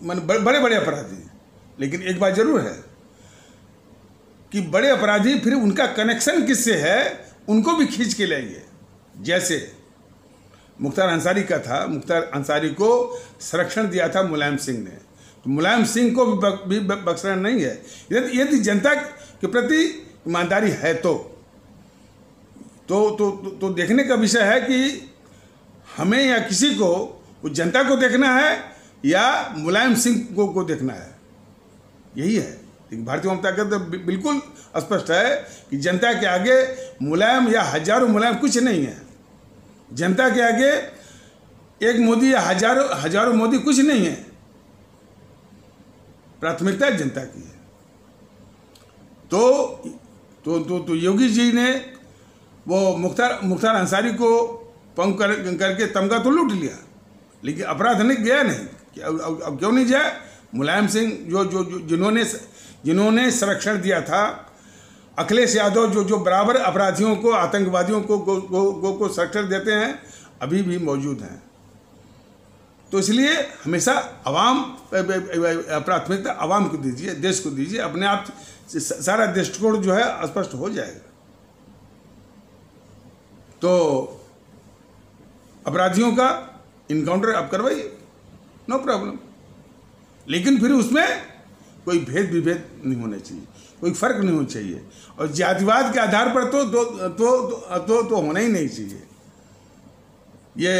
A: मैंने बड़े अपराधी, लेकिन एक बात जरूर है कि बड़े अपराधी फिर उनका कनेक्शन किससे है, उनको भी खींच के लाइए। जैसे मुख्तार अंसारी का था, मुख्तार अंसारी को संरक्षण दिया था मुलायम सिंह ने, तो मुलायम सिंह को भी बख्शना नहीं है। यदि जनता के प्रति ईमानदारी है तो देखने का विषय है कि हमें या किसी को उस जनता को देखना है या मुलायम सिंह को देखना है, यही है। लेकिन भारतीय जनता का तो बिल्कुल स्पष्ट है कि जनता के आगे मुलायम या हजारों मुलायम कुछ नहीं है। जनता के आगे एक मोदी या हजारों मोदी कुछ नहीं है, प्राथमिकता जनता की है। तो योगी जी ने वो मुख्तार अंसारी को पंग करके तमगा तो लूट लिया, लेकिन अपराध नहीं गया नहीं कि अब क्यों नहीं जाए। मुलायम सिंह जिन्होंने संरक्षण दिया था, अखिलेश यादव जो बराबर अपराधियों को, आतंकवादियों को संरक्षण देते हैं, अभी भी मौजूद हैं। तो इसलिए हमेशा आवाम प्राथमिकता आवाम को दीजिए, देश को दीजिए, अपने आप सारा दृष्टिकोण जो है स्पष्ट हो जाएगा। तो अपराधियों का इनकाउंटर आप करवाइए, नो प्रॉब्लम, लेकिन फिर उसमें कोई भेद विभेद नहीं होना चाहिए, कोई फर्क नहीं होना चाहिए, और जातिवाद के आधार पर तो होना ही नहीं चाहिए। ये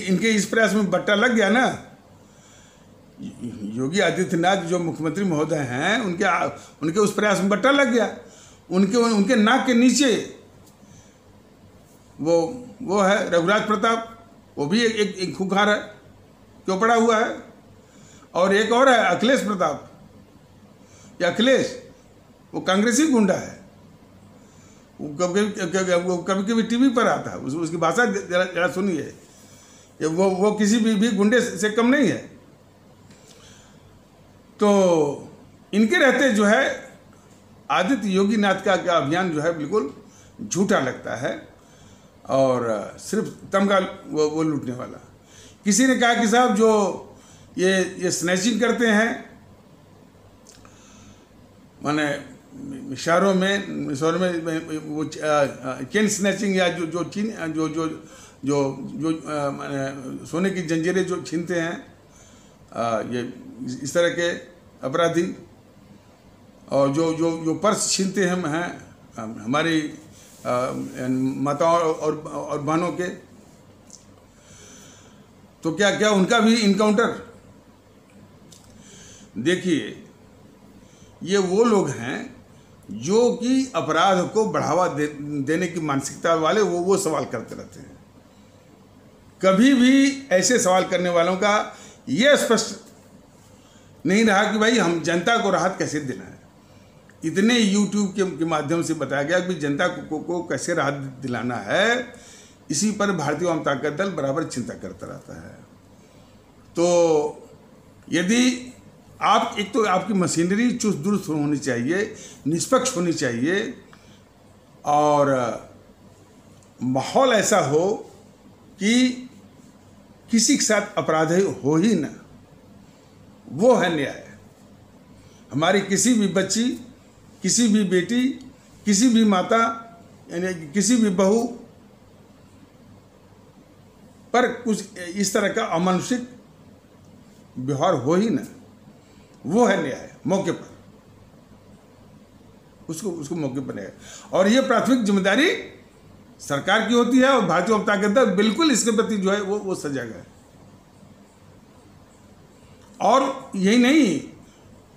A: इनके इस प्रयास में बट्टा लग गया ना। योगी आदित्यनाथ जो मुख्यमंत्री महोदय हैं, उनके उस प्रयास में बट्टा लग गया। उनके नाक के नीचे वो है रघुराज प्रताप, वो भी एक खूंखार है, क्यों पड़ा हुआ है। और एक और है अखिलेश प्रताप, या अखिलेश, वो कांग्रेसी गुंडा है, वो कभी टीवी पर आता है, उसकी भाषा जरा सुनिए, वो किसी भी गुंडे से कम नहीं है। तो इनके रहते जो है आदित्य योगी नाथ का अभियान जो है बिल्कुल झूठा लगता है, और सिर्फ तमगा वो लूटने वाला। किसी ने कहा कि साहब जो ये स्नैचिंग करते हैं, माने शहरों में वो चेन स्नैचिंग, या जो सोने की जंजीरें जो छीनते हैं, ये इस तरह के अपराधी, और जो पर्स छीनते हैं हमारी माताओं और बहनों के, तो क्या उनका भी इनकाउंटर। देखिए, ये वो लोग हैं जो कि अपराध को बढ़ावा देने की मानसिकता वाले वो सवाल करते रहते हैं। कभी भी ऐसे सवाल करने वालों का ये स्पष्ट नहीं रहा कि भाई हम जनता को राहत कैसे देना है। इतने यूट्यूब के माध्यम से बताया गया कि जनता को कैसे राहत दिलाना है, इसी पर भारतीय जनता दल बराबर चिंता करता रहता है। तो यदि एक तो आपकी मशीनरी चुस्त दुरुस्त होनी चाहिए, निष्पक्ष होनी चाहिए, और माहौल ऐसा हो कि किसी के साथ अपराध हो ही ना, वो है न्याय। हमारी किसी भी बच्ची, किसी भी बेटी, किसी भी माता, यानी किसी भी बहू पर कुछ इस तरह का अमानुषिक व्यवहार हो ही ना, वो है न्याय। मौके पर उसको मौके पर है, और ये प्राथमिक जिम्मेदारी सरकार की होती है, और भारतीय जनता दल बिल्कुल इसके प्रति जो है वो सजग है। और यही नहीं,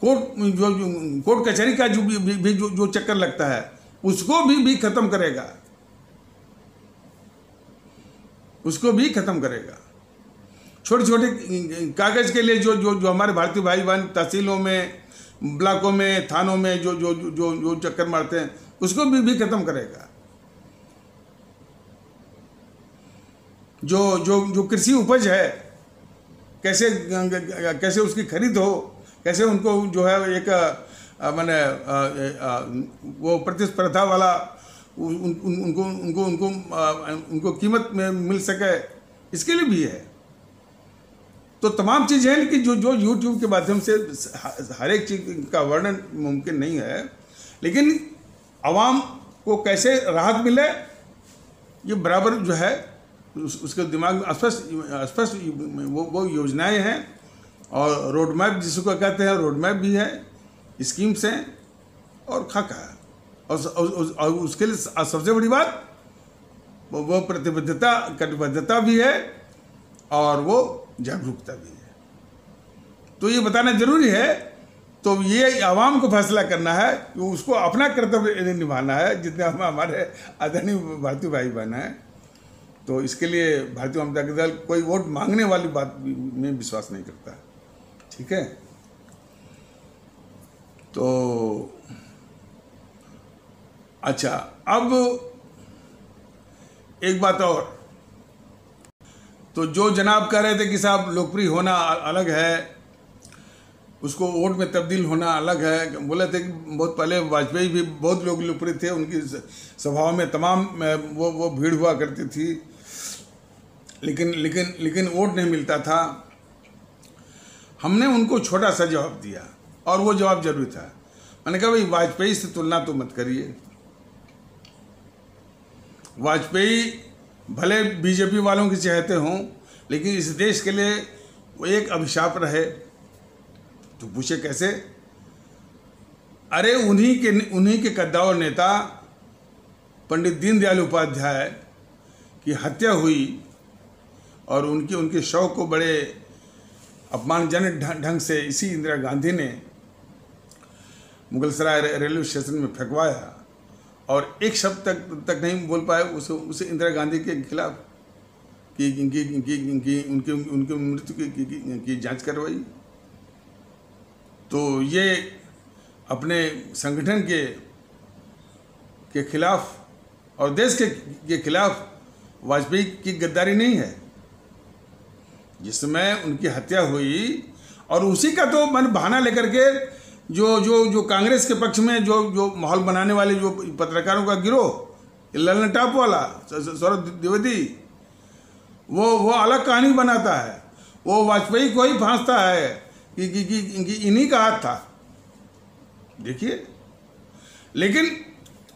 A: कोर्ट कचहरी का जो चक्कर लगता है, उसको भी खत्म करेगा, उसको भी खत्म करेगा। छोटे छोटे कागज के लिए जो हमारे भारतीय भाई बहन तहसीलों में, ब्लॉकों में, थानों में जो चक्कर मारते हैं, उसको भी खत्म करेगा। जो कृषि उपज है, कैसे उसकी खरीद हो, कैसे उनको जो है एक माने वो प्रतिस्पर्धा वाला उनको कीमत में मिल सके, इसके लिए भी है। तो तमाम चीज़ें हैं कि जो यूट्यूब के माध्यम से हर एक चीज़ का वर्णन मुमकिन नहीं है, लेकिन आवाम को कैसे राहत मिले, ये बराबर जो है उसके दिमाग में स्पष्ट वो योजनाएं हैं, और रोड मैप जिसको कहते हैं, रोड मैप भी है, स्कीम्स हैं, और खाका है। और उसके लिए सबसे बड़ी बात वो कटिबद्धता भी है, और वो जागरूकता भी है। तो ये बताना जरूरी है। तो ये आवाम को फैसला करना है कि उसको अपना कर्तव्य निभाना है, जितने हमारे आदरणीय भारतीय भाई बहन हैं। तो इसके लिए भारतीय जनता दल कोई वोट मांगने वाली बात में विश्वास नहीं करता। ठीक है, तो अच्छा, अब एक बात और, तो जो जनाब कह रहे थे कि साहब लोकप्रिय होना अलग है, उसको वोट में तब्दील होना अलग है, बोले थे कि बहुत पहले वाजपेयी भी बहुत लोग लोकप्रिय थे, उनकी सभाओं में तमाम वो भीड़ हुआ करती थी, लेकिन वोट नहीं मिलता था। हमने उनको छोटा सा जवाब दिया और वो जवाब जरूरी था। मैंने कहा भाई वाजपेयी से तुलना तो मत करिए। वाजपेयी भले बीजेपी वालों की चाहते हों, लेकिन इस देश के लिए वो एक अभिशाप रहे। तो पूछे कैसे? अरे उन्हीं के कद्दावर नेता पंडित दीनदयाल उपाध्याय की हत्या हुई और उनके शव को बड़े अपमानजनक ढंग से इसी इंदिरा गांधी ने मुगलसराय रेलवे स्टेशन में फेंकवाया और एक शब्द तक नहीं बोल पाए उसे इंदिरा गांधी के खिलाफ कि उनकी मृत्यु की जांच करवाई। तो ये अपने संगठन के खिलाफ और देश के खिलाफ वाजपेयी की गद्दारी नहीं है। जिस समय उनकी हत्या हुई और उसी का तो मन बहाना लेकर के जो कांग्रेस के पक्ष में जो माहौल बनाने वाले जो पत्रकारों का गिरोह, ललन टॉप वाला सौरभ द्विवेदी, वो अलग कहानी बनाता है। वो वाजपेयी को ही फांसता है कि इन्हीं का हाथ था। देखिए, लेकिन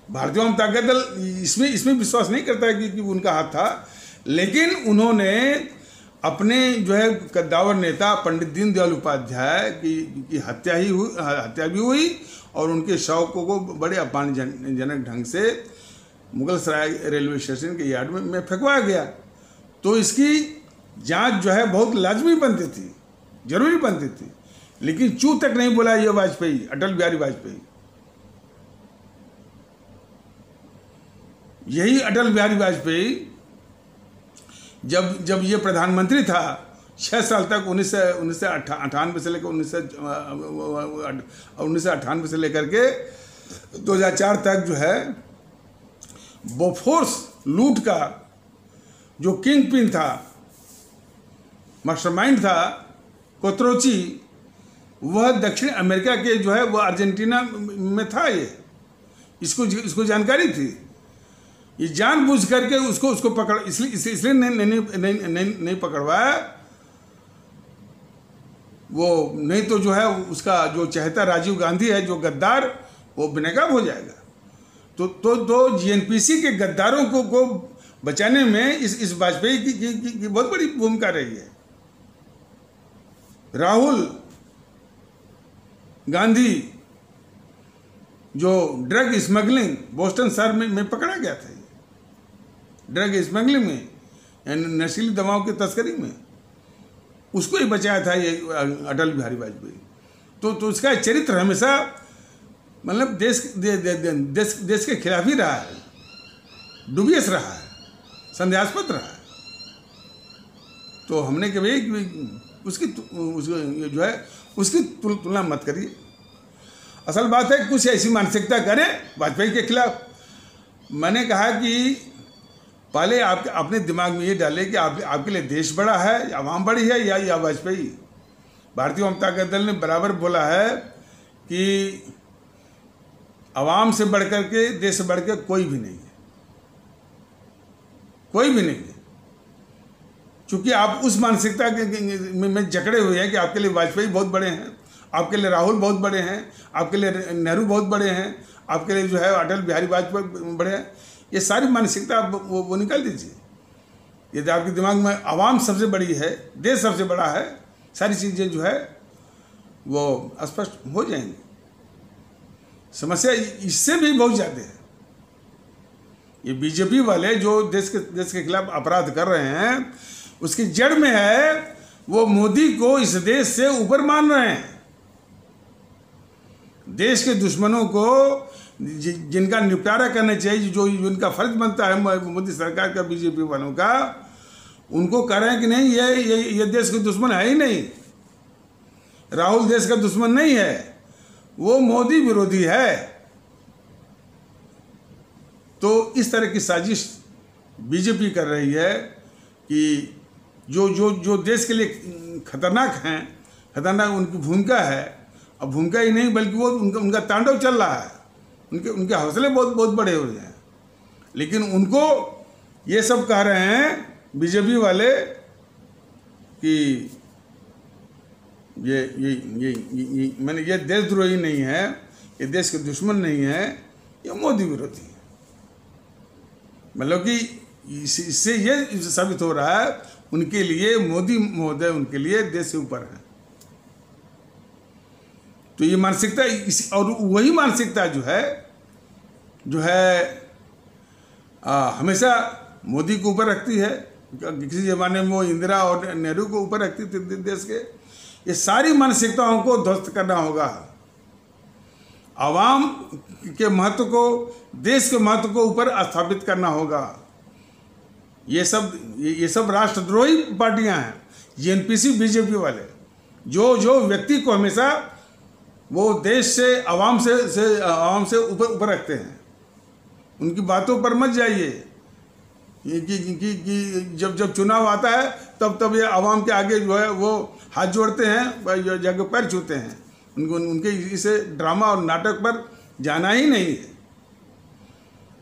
A: भारतीय जनता दल इसमें विश्वास नहीं करता है कि उनका हाथ था, लेकिन उन्होंने अपने जो है कद्दावर नेता पंडित दीनदयाल उपाध्याय की हत्या भी हुई और उनके शव को बड़े अपमानजनक ढंग से मुगलसराय रेलवे स्टेशन के यार्ड में फेंकवाया गया। तो इसकी जांच जो है बहुत लाजमी बनती थी, जरूरी बनती थी, लेकिन चू तक नहीं बोला ये वाजपेयी, अटल बिहारी वाजपेयी। यही अटल बिहारी वाजपेयी जब ये प्रधानमंत्री था 6 साल तक 1998 से लेकर 1998 से लेकर के 2004 तक जो है बोफोर्स लूट का जो किंग पिन था, मास्टरमाइंड था, कोत्रोची, वह दक्षिण अमेरिका के जो है वह अर्जेंटीना में था। ये इसको जानकारी थी। ये जानबूझ करके उसको पकड़ इसलिए नहीं पकड़वाया। वो नहीं तो जो है उसका जो चहेता राजीव गांधी है, जो गद्दार, वो बेनकाब हो जाएगा। तो जीएनपीसी के गद्दारों को बचाने में इस वाजपेयी की बहुत बड़ी भूमिका रही है। राहुल गांधी जो ड्रग स्मगलिंग बोस्टन शहर में पकड़ा गया था, ड्रग स्मगलिंग में, नशीली दवाओं की तस्करी में, उसको ही बचाया था ये अटल बिहारी वाजपेयी। तो उसका चरित्र हमेशा मतलब देश के खिलाफ ही रहा है, डुबियस रहा है, संदेहास्पद रहा है। तो हमने कभी उसकी जो है उसकी तुलना मत करिए। असल बात है कुछ ऐसी मानसिकता करें वाजपेयी के खिलाफ। मैंने कहा कि पहले आप अपने दिमाग में ये डालें कि आपके लिए देश बड़ा है, आवाम बड़ी है या वाजपेयी। भारतीय जनता दल ने बराबर बोला है कि आवाम से बढ़कर के, देश से बढ़कर कोई भी नहीं है, कोई भी नहीं है। चूंकि आप उस मानसिकता में जकड़े हुए हैं कि आपके लिए वाजपेयी बहुत बड़े हैं, आपके लिए राहुल बहुत बड़े हैं, आपके लिए नेहरू बहुत बड़े हैं, आपके लिए जो है अटल बिहारी वाजपेयी बड़े हैं। ये सारी मानसिकता वो निकाल दीजिए। यदि आपके दिमाग में आवाम सबसे बड़ी है, देश सबसे बड़ा है, सारी चीज़ें जो है वो स्पष्ट हो जाएंगी। समस्या इससे भी बहुत ज़्यादा है। ये बीजेपी वाले जो देश के खिलाफ अपराध कर रहे हैं, उसकी जड़ में है वो मोदी को इस देश से ऊपर मान रहे हैं। देश के दुश्मनों को जिनका निपटारा करना चाहिए, जो इनका फर्ज बनता है मोदी सरकार का, बीजेपी वालों का, उनको कह रहे हैं कि नहीं, ये देश का दुश्मन है ही नहीं, राहुल देश का दुश्मन नहीं है, वो मोदी विरोधी है। तो इस तरह की साजिश बीजेपी कर रही है कि जो देश के लिए खतरनाक हैं, खतरनाक उनकी भूमिका है, अब भूमिका ही नहीं बल्कि वो उनका तांडव चल रहा है, उनके हौसले बहुत बड़े हो रहे हैं। लेकिन उनको ये सब कह रहे हैं बीजेपी वाले कि ये देशद्रोही नहीं है, ये देश के दुश्मन नहीं है, ये मोदी विरोधी है। मतलब कि इससे ये साबित हो रहा है उनके लिए मोदी महोदय उनके लिए देश से ऊपर है। तो ये मानसिकता, और वही मानसिकता जो है हमेशा मोदी को ऊपर रखती है। किसी ज़माने में वो इंदिरा और नेहरू को ऊपर रखती थी देश के। ये सारी मानसिकताओं को ध्वस्त करना होगा। आवाम के महत्व को, देश के महत्व को ऊपर स्थापित करना होगा। ये सब राष्ट्रद्रोही पार्टियां हैं, जेएनपीसी बीजेपी वाले, जो व्यक्ति को हमेशा वो देश से, आवाम से ऊपर रखते हैं। उनकी बातों पर मत जाइए कि जब चुनाव आता है तब ये आवाम के आगे जो है वो हाथ जोड़ते हैं, जाके पैर छूते हैं। उनके इसे ड्रामा और नाटक पर जाना ही नहीं है।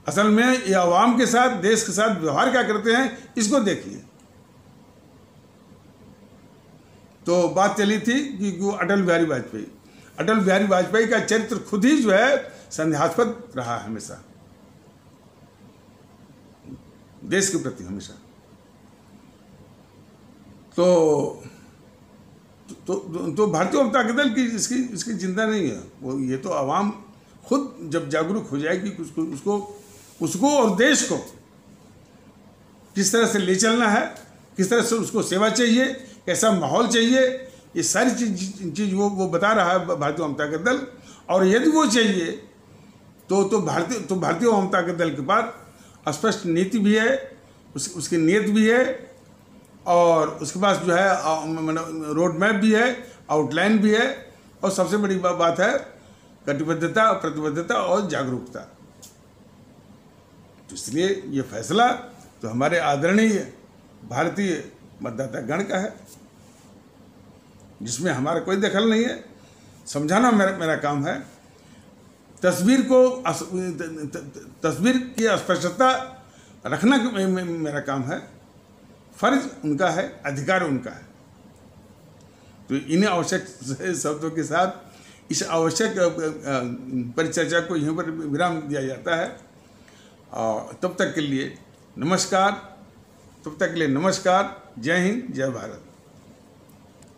A: असल में ये आवाम के साथ, देश के साथ व्यवहार क्या करते हैं, इसको देखिए। तो बात चली थी कि अटल बिहारी वाजपेयी का चरित्र खुद ही जो है संदेहास्पद रहा है हमेशा, देश के प्रति हमेशा। तो भारतीय जनता दल की इसकी चिंता नहीं है। वो ये तो आवाम खुद जब जागरूक हो जाएगी उसको और देश को किस तरह से ले चलना है, किस तरह से उसको सेवा चाहिए, कैसा माहौल चाहिए, ये सारी चीज वो बता रहा है भारतीय जनता दल। और यदि वो चाहिए तो भारतीय जनता दल के पास स्पष्ट नीति भी है, उसकी नीयत भी है, और उसके पास जो है रोड मैप भी है, आउटलाइन भी है, और सबसे बड़ी बात है कटिबद्धता, प्रतिबद्धता और जागरूकता। तो इसलिए ये फैसला तो हमारे आदरणीय भारतीय मतदाता गण का है, जिसमें हमारा कोई दखल नहीं है। समझाना मेरा काम है, तस्वीर की स्पष्टता रखना मेरा काम है, फर्ज उनका है, अधिकार उनका है। तो इन आवश्यक शब्दों के साथ इस आवश्यक परिचर्चा को यहीं पर विराम दिया जाता है। और तब तक के लिए नमस्कार। जय हिंद, जय भारत।